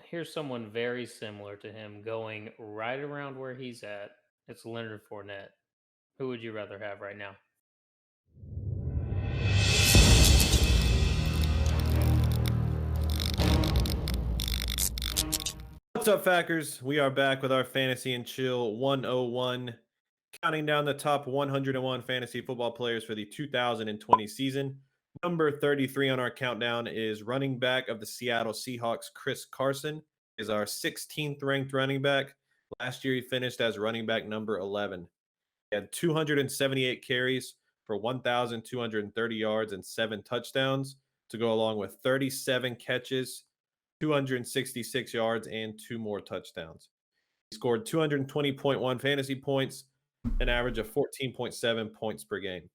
here's someone very similar to him going right around where he's at. It's Leonard Fournette. Who would you rather have right now? What's up, Fackers? We are back with our Fantasy and Chill 101, counting down the top 101 fantasy football players for the 2020 season. Number 33 on our countdown is running back of the Seattle Seahawks, Chris Carson, is our 16th ranked running back. Last year, he finished as running back number 11. He had 278 carries for 1,230 yards and 7 touchdowns to go along with 37 catches, 266 yards, and 2 more touchdowns. He scored 220.1 fantasy points, an average of 14.7 points per game.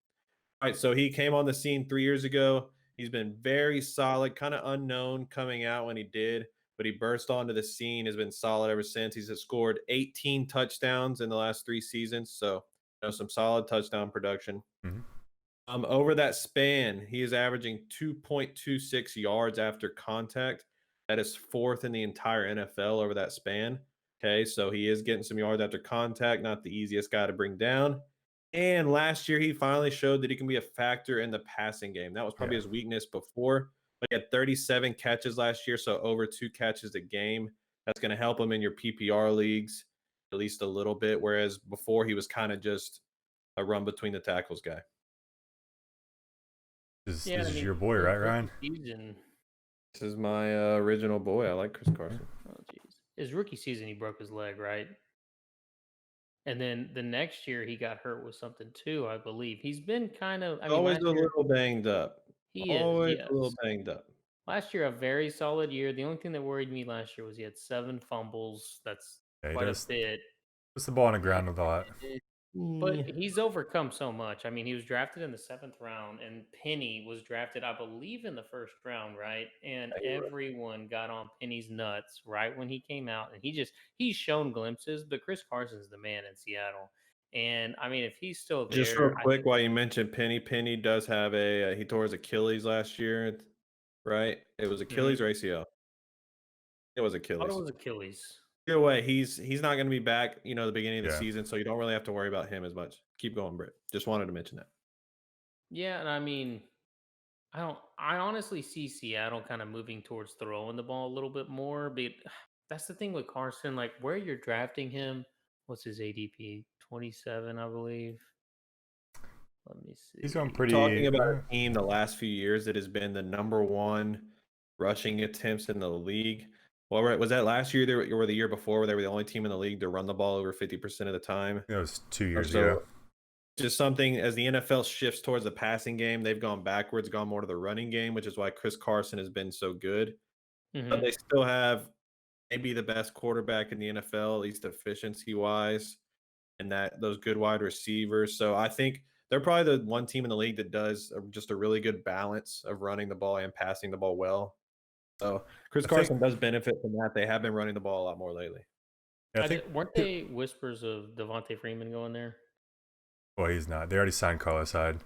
All right, so he came on the scene 3 years ago. He's been very solid, kind of unknown coming out when he did, but he burst onto the scene, has been solid ever since. He's scored 18 touchdowns in the last 3 seasons, so some solid touchdown production. Mhm. Over that span, he is averaging 2.26 yards after contact. That is fourth in the entire NFL over that span. Okay, so he is getting some yards after contact, not the easiest guy to bring down. And last year, he finally showed that he can be a factor in the passing game. That was probably Yeah. his weakness before, but he had 37 catches last year, so over 2 catches a game. That's going to help him in your PPR leagues at least a little bit, whereas before he was kind of just a run between the tackles guy. This Yeah, I is mean, your boy, his right, rookie Ryan? season. This is my original boy. I like Chris Carson. Oh, jeez. His rookie season, he broke his leg, right? And then the next year, he got hurt with something too, I believe. He's been kind of, I mean, Always last a year, little banged up. he is, Always a little yes. banged up. Last year, a very solid year. The only thing that worried me last year was he had 7 fumbles. That's Yeah, he quite a does bit. puts the ball on the ground a lot. But Yeah. he's overcome so much. I mean, he was drafted in the 7th round, and Penny was drafted, I believe, in the 1st round, right? And everyone got on Penny's nuts right when he came out, and he's shown glimpses. But Chris Carson's the man in Seattle, and I mean, if he's still Just there, real I quick, think. while you mentioned Penny, Penny does have he tore his Achilles last year, right? It was Mhm. Achilles or ACL. It was Thought it Achilles. was Achilles. Either way, he's not going to be back. The beginning of the Yeah. season, so you don't really have to worry about him as much. Keep going, Britt. Just wanted to mention that. Yeah, and I mean, I don't. I honestly see Seattle kind of moving towards throwing the ball a little bit more, but that's the thing with Carson. Like where you're drafting him, what's his ADP? 27, I believe. Let me He's going see. pretty Talking about a team the last few years that has been the number one rushing attempts in the league. Well, right, was that last year or the year before where they were the only team in the league to run the ball over 50% of the time? that was 2 Or years ago. so just something as the NFL shifts towards the passing game, they've gone backwards, gone more to the running game, which is why Chris Carson has been so good. But Hmm. they still have maybe the best quarterback in the NFL, at least efficiency wise, and that those good wide receivers. So I think they're probably the one team in the league that does just a really good balance of running the ball and passing the ball well. So Chris I think Carson does benefit from that. They have been running the ball a lot more lately. I think Weren't they whispers of Devontae Freeman going there? well, he's not. They already signed Carlos Hyde.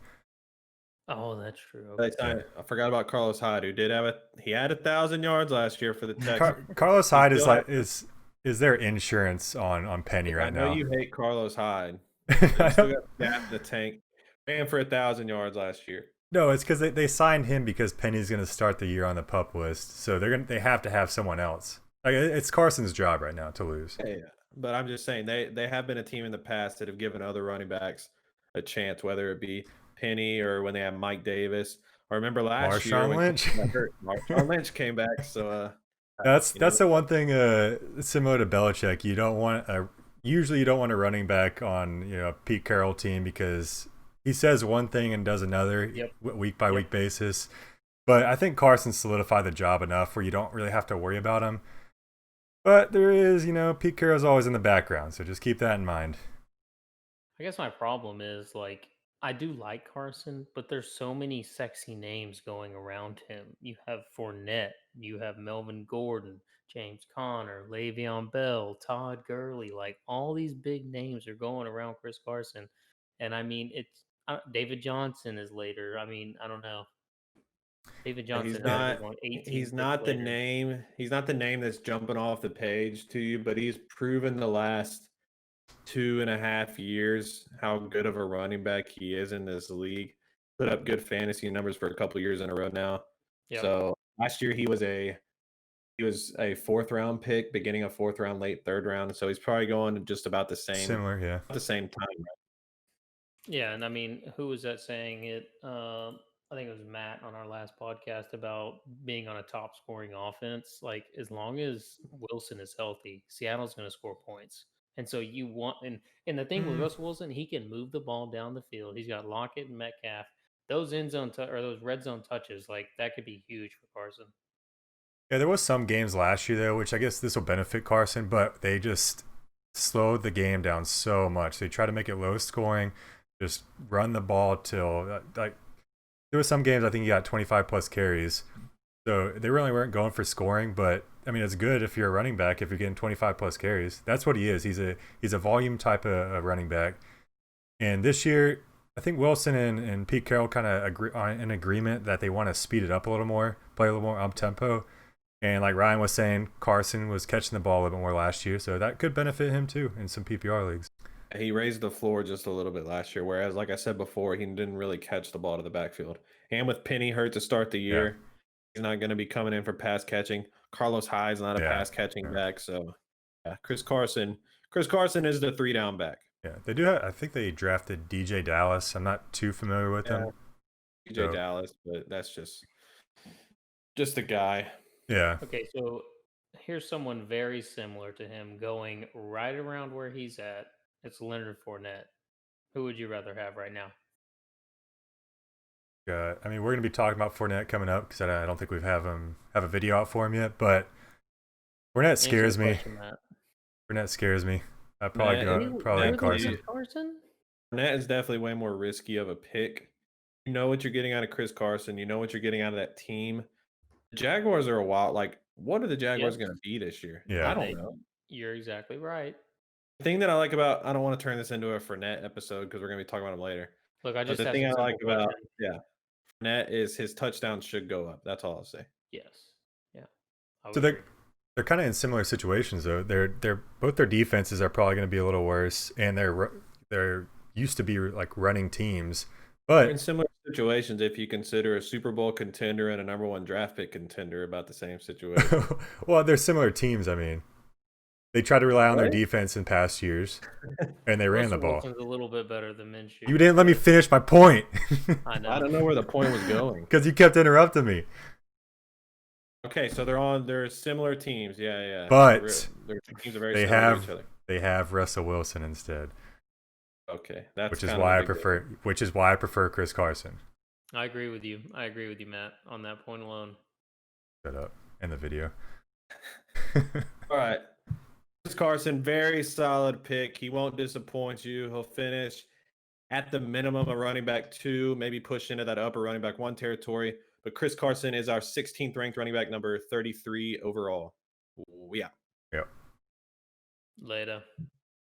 Oh, that's true. They Okay. Yeah. I forgot about Carlos Hyde, who did have he had 1,000 yards last year for the Texans. Carlos He Hyde is still has, like is their insurance on Penny I right know now. you hate Carlos Hyde, but he I still don't- got gas in the tank. Ran for 1,000 yards last year. no, it's because they signed him because Penny's going to start the year on the pup list, so they have to have someone else. Like it's Carson's job right now to lose. Yeah, but I'm just saying they have been a team in the past that have given other running backs a chance, whether it be Penny or when they had Mike Davis. I remember last year Marshawn when Lynch. Carson got hurt, Marshawn Lynch came back. So That's the one thing similar to Belichick. You don't want usually you don't want a running back on a Pete Carroll team because he says one thing and does another Yep. week by week basis. But I think Carson solidified the job enough where you don't really have to worry about him. But there is, Pete Carroll's always in the background, so just keep that in mind. I guess my problem is like I do like Carson, but there's so many sexy names going around him. You have Fournette, you have Melvin Gordon, James Conner, Le'Veon Bell, Todd Gurley. Like all these big names are going around Chris Carson, and I mean it's David Johnson is later. I mean I don't know. David He's Johnson not. has on 18 He's picks not the later. name. He's not the name that's jumping off the page to you, but he's proven the last 2.5 years how good of a running back he is in this league. Put up good fantasy numbers for a couple years in a row now. Yep. So last year he was a 4th round pick, beginning of 4th round, late 3rd round. So he's probably going just about the same. Similar, yeah. At the same time. Yeah, and I mean, who was that saying it? I think it was Matt on our last podcast about being on a top scoring offense. Like, as long as Wilson is healthy, Seattle's going to score points. And so you want, and the thing with Russell Wilson, he can move the ball down the field. He's got Lockett and Metcalf. Those end zone or those red zone touches, like that could be huge for Carson. Yeah, there was some games last year though, which I guess this will benefit Carson, but they just slowed the game down so much. They try to make it low scoring, just run the ball till like there was some games I think he got 25 plus carries. So they really weren't going for scoring, but I mean it's good if you're a running back if you're getting 25 plus carries. That's what he is. He's a volume type of running back. And this year, I think Wilson and Pete Carroll kind of agree on an agreement that they want to speed it up a little more, play a little more up tempo. And like Ryan was saying, Carson was catching the ball a little bit more last year, so that could benefit him too in some PPR leagues. He raised the floor just a little bit last year, whereas, like I said before, he didn't really catch the ball to the backfield. And with Penny hurt to start the year, he's not going to be coming in for pass catching. Carlos Hyde's not a pass catching back, so yeah, Chris Carson is the 3-down back. Yeah, they do have, I think they drafted DJ Dallas. I'm not too familiar with him. DJ Dallas, but that's just a guy. Yeah. Okay, so here's someone very similar to him going right around where he's at. It's Leonard Fournette. Who would you rather have right now? I mean, we're going to be talking about Fournette coming up because I don't think we have a video out for him yet. But Fournette scares me. Fournette scares me. I probably Carson. Fournette is definitely way more risky of a pick. You know what you're getting out of Chris Carson. You know what you're getting out of that team. The Jaguars are a wild. Like, what are the Jaguars going to be this year? Yeah, I don't know. You're exactly right. The thing that I like about, I don't want to turn this into a Fournette episode because we're going to be talking about him later. Look, I just the thing I like about Fournette is his touchdowns should go up. That's all I'll say. Yes. Yeah. So they're kind of in similar situations though. They're both their defenses are probably going to be a little worse, and they're used to be like running teams. But they're in similar situations if you consider a Super Bowl contender and a #1 draft pick contender about the same situation. Well, they're similar teams. I mean, they try to rely on their defense in past years, and they ran the ball. Wilson's a little bit better than Minshew. You didn't let me finish my point. I know. I don't know where the point was going because you kept interrupting me. Okay, so they're similar teams. Yeah. But their teams are very similar to each other. They have Russell Wilson instead. Okay, that's which is why I prefer Chris Carson. I agree with you. Matt, on that point alone. Shut up. In the video. All right. Chris Carson, very solid pick. He won't disappoint you. He'll finish at the minimum a running back 2, maybe push into that upper running back 1 territory. But Chris Carson is our 16th ranked running back, number 33 overall. We out. Yep. Later.